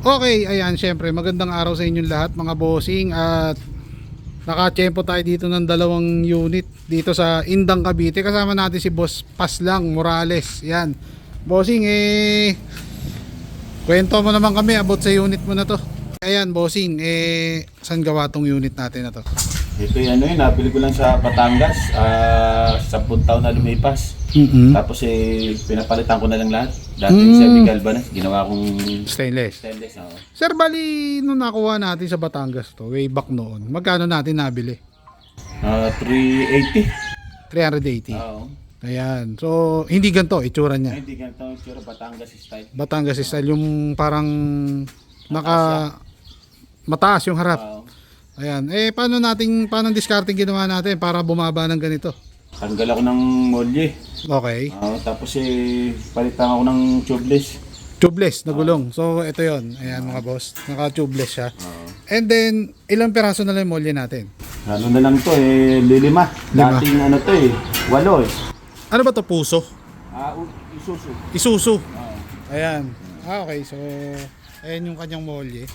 Okay, ayan, syempre magandang araw sa inyong lahat mga bossing, at nakatsyempo tayo dito ng dalawang unit dito sa Indang, Cavite. Kasama natin si Boss Paslang Morales. Yan. Bossing, kwento mo naman kami about sa unit mo na to. Ayan, bossing, saan gawa tong unit natin na to? Ito yung nabili ko lang sa Batangas, 10 taon na lumipas. Tapos pinapalitan ko na lang lahat. Dati semi-galvanized, ginawa kong Stainless. stainless. Oo. Sir, bali nung nakuha natin sa Batangas to, way back noon, magkano natin nabili? 380. 380. Oo. Ayan. So, hindi ganito itsura niya. Hindi ganito ang tsura, Batangas style. Batangas style, yung parang mataas yung harap. Oo. Ayan. Paano discarding ginawa natin para bumaba ng ganito? Tanggal ako ng molye. Okay. Tapos palitan ako ng tubeless. Tubeless na gulong. So, ito yon. Ayan mga boss. Naka-tubeless siya. Oo. And then, ilang piraso na lang yung molye natin? Ano na lang to lilima. Lima. Dating 8 Ano ba to? Puso? Isusu. Isuzu. Oo. Ayan. Okay. So, ayan yung kanyang molye.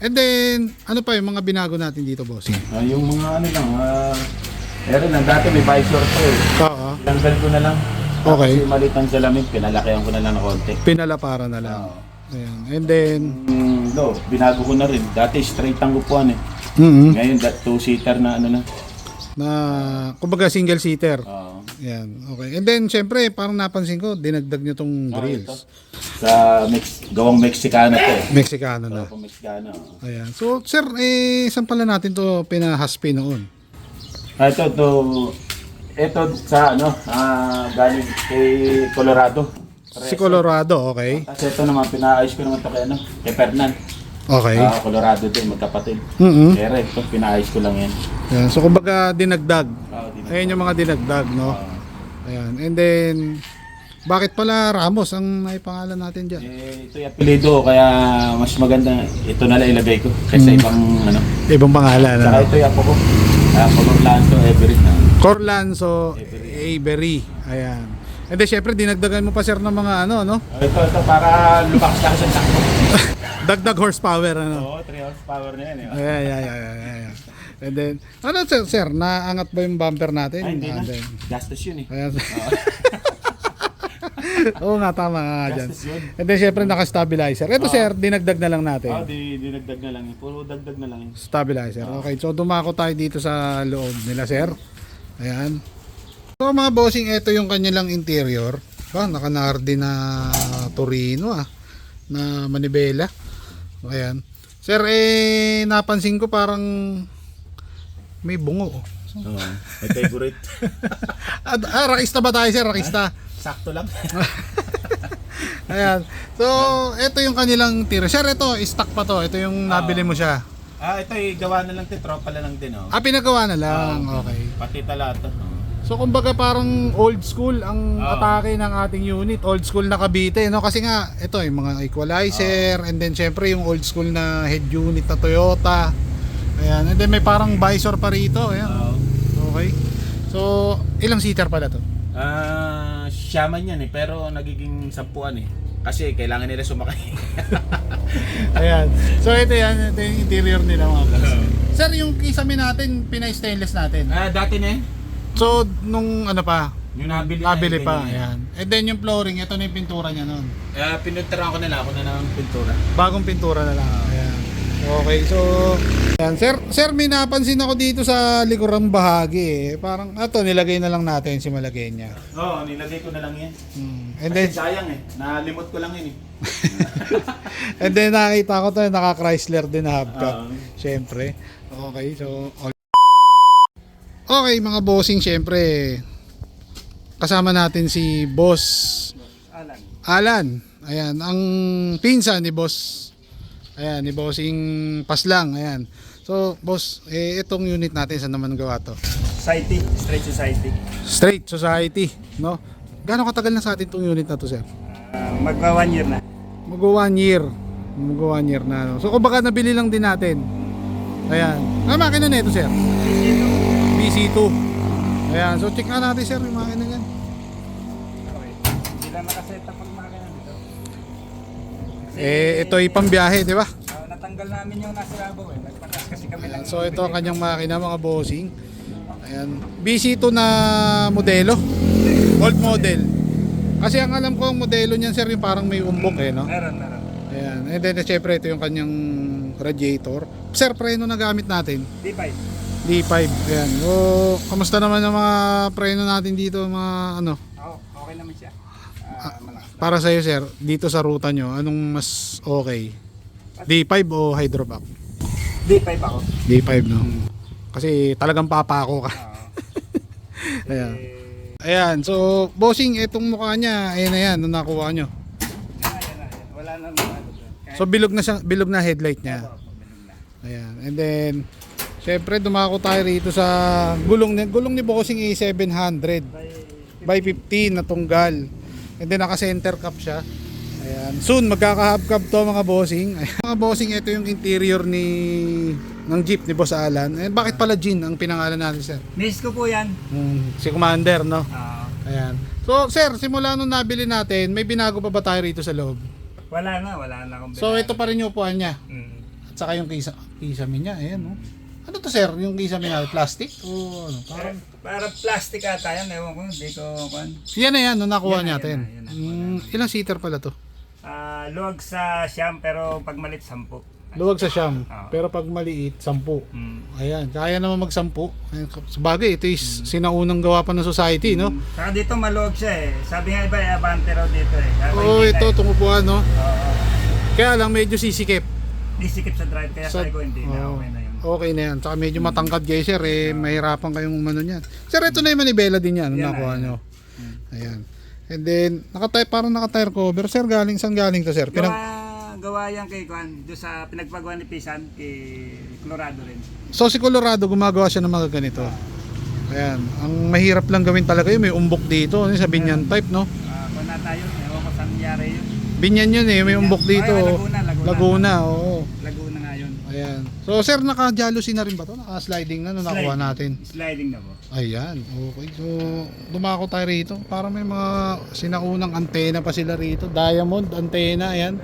And then, ano pa yung mga binago natin dito, boss? Yung mga meron na, dati may visor to Oo. Tanggal ko na lang. Okay. Kasi maliit ang salamin, pinalakihan ko na lang ng konti. Pinalapara na lang. Ayan. And then, Binago ko na rin. Dati straight ang upuan Ngayon, 2-seater na kumbaga single seater. Oo. Yan, okay. And then, syempre, parang napansin ko, dinagdag nyo tong grills. Sa gawang Mexicano to Mexicano na. Gawang Mexicano. Ayan. So, sir, saan pala natin to pinahaspi noon? Ito sa galing kay Colorado. Si Colorado, okay. Tapos ito naman, pinaayos ko naman to kay Fernan. Okay. Colorado din, magkapatid. Pero ito, pinaayos ko lang yan. Ayan. So, kumbaga, dinagdag. Dinagdag. Ayan yung mga dinagdag, no? Ayan. And then, bakit pala Ramos ang naipangalan natin dyan? Ito yung apelido, kaya mas maganda ito na lang ilagay ko kaysa ibang Ibang pangalan. Saka ito yung ako ko. Corlanzo Everett na. Corlanzo Avery. Ayan. And then, syempre, dinagdagan mo pa, sir, ng mga no? Ito para lumakas na sa sakto. Dagdag horsepower, Oo, 3 horsepower na yan. Ayan. And then, sir, naangat ba yung bumper natin? Hindi na. Then, Gastos yun ayan. Oo nga, tama nga dyan. Gastos yun. And then, syempre, naka-stabilizer. Ito, sir, dinagdag na lang natin. Dinagdag na lang yun. Puro dagdag na lang yun. Stabilizer. Okay, so dumako tayo dito sa loob nila, sir. Ayan. So, mga bossing, ito yung kanilang interior. Naka-Nardi na Torino, na manibela. Ayan. Sir, napansin ko parang may bungo. My favorite. Rakista ba tayo, sir? Rakista. Sakto lang. Ayan. So, ito yung kanilang tira. Sir, ito, stock pa to. Ito yung nabili mo siya. Ito gawa na lang tropa na lang din. Pinagawa na lang. Okay. Pati talato. So, kumbaga parang old school ang atake ng ating unit. Old school na Cavite, no? Kasi nga, ito yung mga equalizer, and then syempre yung old school na head unit na Toyota. Ayan. And then may parang visor pa rito. Ayan. Okay. So, ilang seater pala to? Shaman yan pero nagiging 10 Kasi kailangan nila sumakay. Ayan. So, ito yan. Ito yung interior nila, mga boss. Sir, yung kisame natin, pinay-stainless natin. Dati na So, nung yung nabili pa. Ayan. And then yung flooring, ito na yung pintura niya nun. Pinuntaran ko na lang ako na ng pintura. Bagong pintura na lang. Ayan. Okay, so ayan, sir, may napansin ako dito sa likurang bahagi. Parang nilagay na lang natin si Malagueña. Nilagay ko na lang yan. And then Sayang nalimot ko lang yun and then nakita ko to, naka Chrysler din na hubcap. Syempre. Okay, so okay, mga bossing, syempre kasama natin si Boss Alan. Ayan, ang pinsan ni Boss. Ayan, ni Bossing Paslang. Ayan. So, boss, itong unit natin, saan naman gawa to? Society, Straight Society. Straight Society, no? Gaano katagal na sa atin itong unit na to, sir? Magpa 1 year na. Mag-1 year. Mag-1 year na, no? So, kumbaga nabili lang din natin. Ayan. Makina na ito, sir? BC2. Ayan. So, check nga natin, sir, yung makina yan. Okay. Hindi lang nakaset up ang makina dito. ito'y pambiyahe, di ba? Natanggal namin yung nasa labaw eh. Nagpatas kasi kami lang. So ito ang kanyang makina mga bossing. Ayan. BC2 na modelo. Old model. Kasi ang alam ko ang modelo niyan sir yung parang may umbok eh, no? Meron. Ayan. And then syempre ito yung kanyang radiator. Sir, preno na gamit natin. D5. D5. Ayan. So, kamusta naman yung mga preno natin dito, mga ano? Okay naman siya. Malakas. Para sa iyo sir, dito sa ruta nyo, anong mas okay? D5 o hydrovac? D5 ako. D5 no? Kasi talagang papako ka. Ayan. Ayan, so bossing, itong mukha niya, ayan na yan, nung nakuha nyo. Yan. Wala na naman. So bilog na headlight niya. Ayan, and then syempre dumako tayo rito sa gulong ni bossing A700 by 15 na tunggal. And then naka center cap siya. Ayan, soon magkaka-hub cab to mga bossing. Ayan, mga bossing, ito yung interior ng Jeep ni Boss Alan. And bakit pala Jean ang pinangalan natin sir? Miss ko po yan. Si Commander, no? Ah, Ayan. So, sir, simula nung nabili natin, may binago pa ba tayo rito sa loob? wala na akong So, ito pa rin yung upuan niya. Mm. At saka yung kisame niya, ayan, no? Ano to, sir? Yung kisame niya, plastic? O ano? Para plastic ata yan, ewan ko, hindi ko kuhan. Yan na yan, no, nakuha Yan na, natin. yan na. Ilang seater pala to? Luwag sa siyam pero pag malit 10. Luwag sa siyam, Oo. pero pag maliit, 10. Mm. Ayan, kaya naman mag-10. Sabagay, ito is sinaunang gawa pa ng society, no? Saka dito maluwag siya eh. Sabi nga iba, abante raw dito eh. Sabi, Oo, hindi ito, na eh. itong upuan, no? Oo. Kaya lang, medyo sisikip. Di sikip sa drive kaya sabi ko hindi na Oo. okay na yun. Okay na yan. Tsaka medyo matangkad kayo sir, mahirapan kayong umano niyan. Sir, ito na yung manibela din yan, Yan nakuha na, nyo. Ayan. And then, parang naka-tire cover. Sir, saan galing to sir? Gawa yan kay Juan, doon sa pinagpagawa ni Pisan, kay Colorado rin. So si Colorado, gumagawa siya ng mga ganito. Ayan. Ang mahirap lang gawin talaga yun, may umbok dito, ano, sa binyan type, no? Kung na tayo, ewan ko saan nangyari yun. Binyan yun eh, may umbok dito. Ay, Laguna, oo. Laguna nga yun. Ayan. So sir, naka-jealousy na rin ba to? Naka-sliding na, no, nakuha natin. Sliding na po. Ayan, okay. So, dumako tayo rito. Para may mga sinaunang antena pa sila rito. Diamond antena, ayan.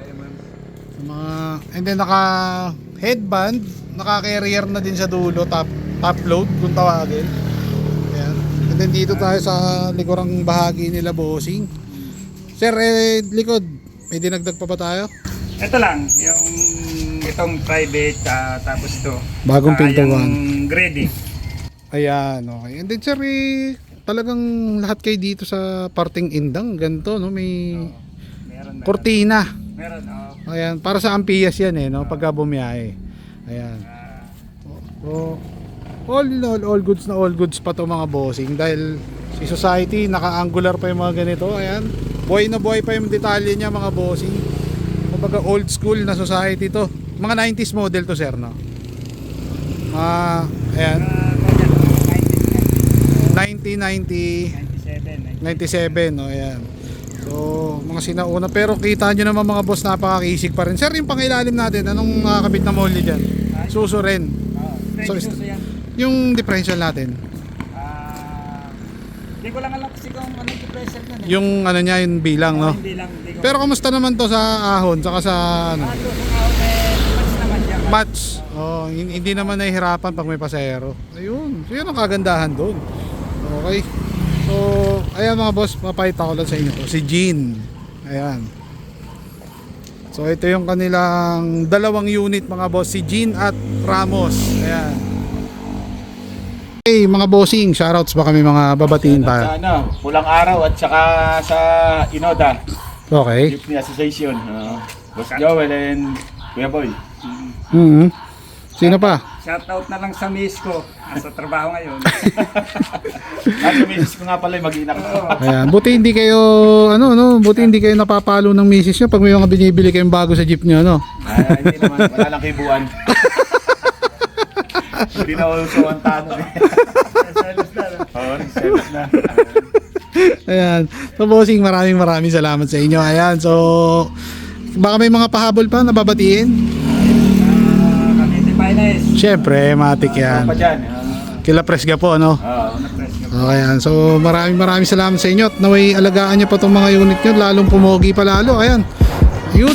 And then naka headband, naka carrier na din sa dulo, top load kung tawagin. Ayan. And then dito tayo sa likurang bahagi nila bossing. Sir, likod, may dinagdag pa ba tayo? Ito lang, itong private, tapos ito. Bagong pintuan. Yung grading. Ayan, okay. And then sir, talagang lahat kayo dito sa parting indang, ganito, no? May Meron. kortina. Meron, Ayan, para sa Ampias yan eh, no? Pagka bumiyahe. Ayan. So, all goods na all goods pa to mga bossing. Dahil si Society, naka-angular pa yung mga ganito. Ayan. Buhay na buhay pa yung detalye niya mga bossing. Kumbaga old school na Society to. Mga 90s model to sir, no? Ayan. 1990, 97, no? Ayan. So, mga sinauna. Pero kita nyo naman mga boss, napakakisig pa rin. Sir, yung pangilalim natin, anong kabit na molly dyan? Suso rin. So, yung differential natin. Hindi ko lang alam kasi kung anong differential nun eh. Yung ano niya, yung bilang, no? Hindi lang. Pero kamusta naman to sa ahon, saka sa ano? Match naman siya. Match. Oh, hindi naman nahihirapan pag may pasahero. Ayun. So, yun ang kagandahan doon. Okay. So, ayan mga boss, papakita ko lang sa inyo to. Si Jean. Ayan. So, ito yung kanilang dalawang unit mga boss. Si Jean at Ramos. Ayan. Hey mga bossing, shoutouts ba kami mga babatiin Sa tayo? Pulang Araw at saka sa Inoda, Okay. Jeepney Association. Boss Joel and Kuya Boy. Sino pa? Shoutout na lang sa miss ko. Nasa trabaho ngayon. At sa misis ko nga pala yung mag-iina ko. Ayan, buti hindi kayo buti hindi kayo napapalo ng misis nyo pag may mga binibili kayong bago sa jeep nyo, no? Hindi naman, wala lang kibuan. Hindi na uso ang tanong eh. Oo, selos na. Ayan. So bossing, maraming salamat sa inyo. Ayan, so baka may mga pahabol pa na babatiin? Cavite Finest. Syempre, matik yan. Pa dyan. Kila Presga po, no? Oo. Okay, yan. So maraming salamat sa inyo at naway alagaan nyo pa itong mga unit nyo, lalong pumogi pa lalo. Ayan. Yun.